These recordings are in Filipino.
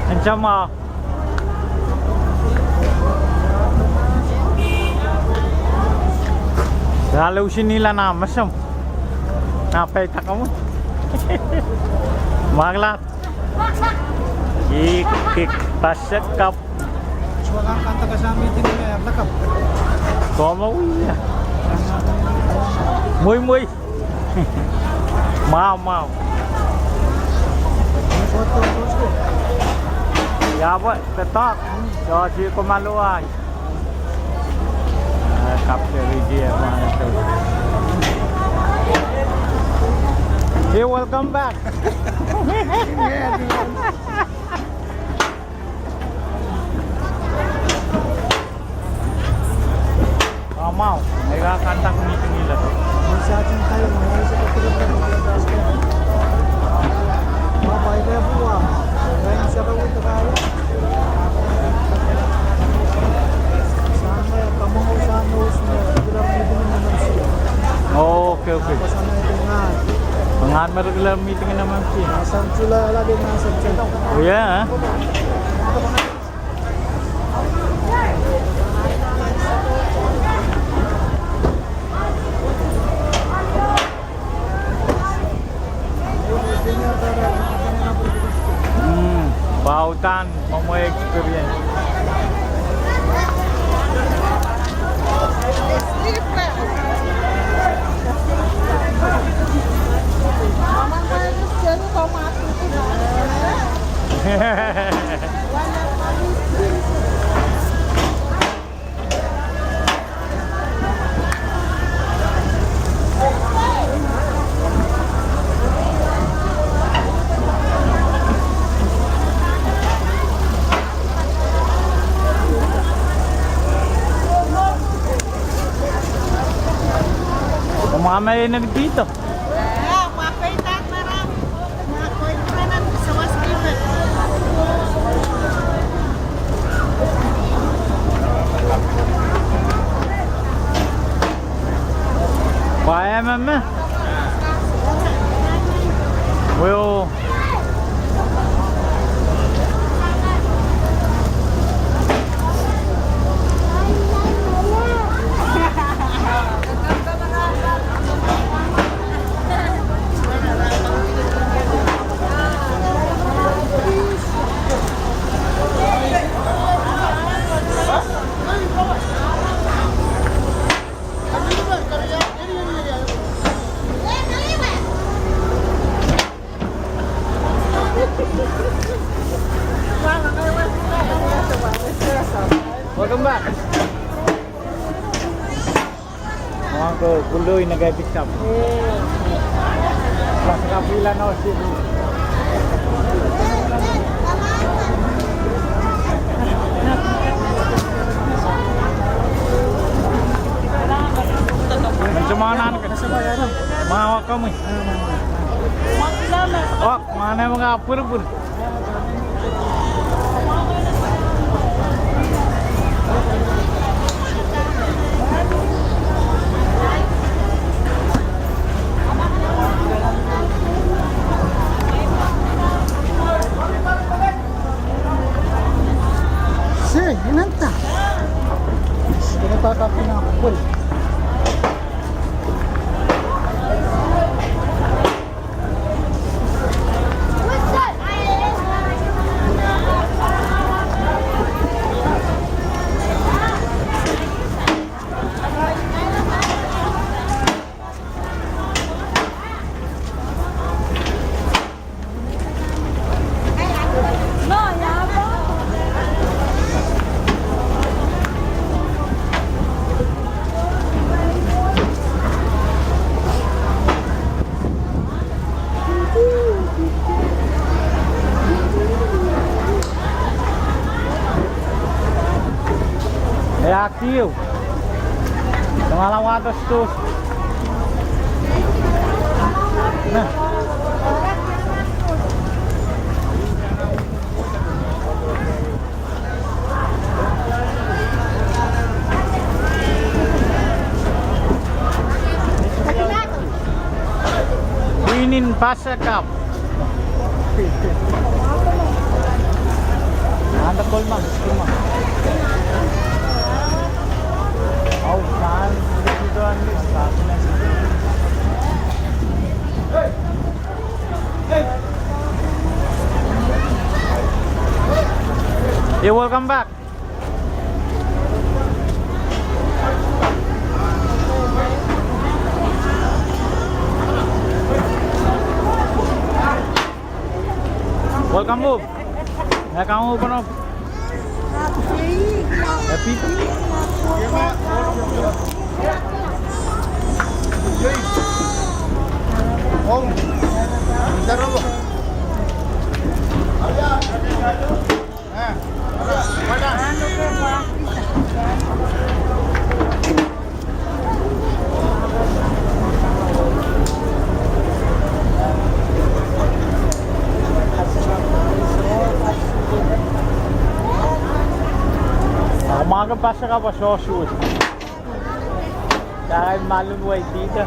Andiyan mo. Halusin nila na masam. Napayta ka mo. Maglat. Ikik pasyakap. Suwagang kanta ka sa meeting na lakap. Komawi. Muy muy. Mau mau. Ya vậy, tetap cho chị có maluai. Capture dia mana tu. Hey, welcome back. Mau, mereka kantak meeting nila. Sa ating tayo, mga isa katulad na mga tayo. Mga bahay kaya buwa. Kaya sa bawit na kaya. Saan kaya kamungo sa nose na regular meeting naman siya. Oh, okay. Pasama ito nga. Mga regular meeting naman siya. Nasaan sila lagi nasa siya. Oh yeah. Pautan, mau experience. Mga mainag dito. Mapaitan marami. Mga kointranan sa waskipan. Kaya mama. Well. Welcome back. Mga ko kuloy nagabisap. Pas kapila no si. Mencemanan ka sa bayan. Mawa kami. Oh, mana mga apur-apur. Inanta. Pinatatapi na ako. Cool. Reaktif. Pengalaman atas terus. Nah. Winin Pasakap. Anda call ma'am. Call ma'am. Oh, saan? Dito ang list. You're welcome back. Welcome move. Kamu pun happy. Om, bentar dulu. Umaga pa siya ka pa shoot. Dahil malum way dito.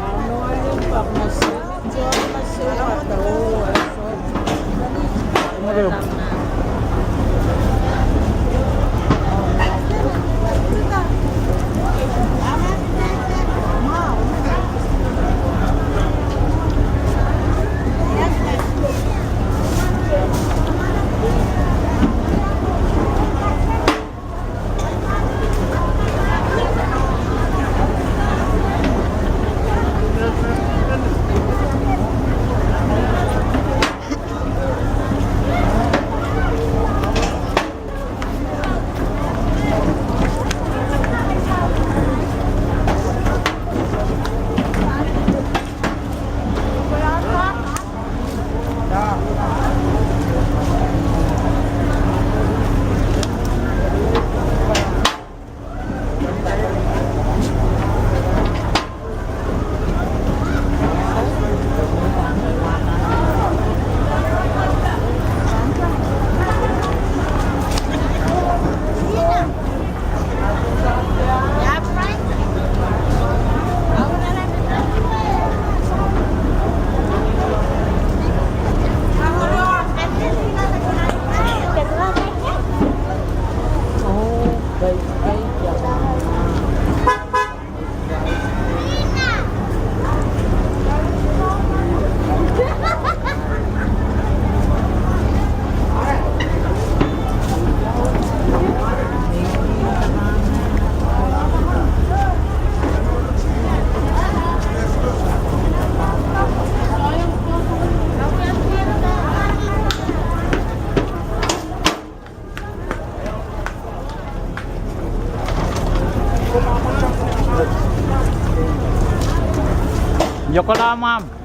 Joko lang ma'am.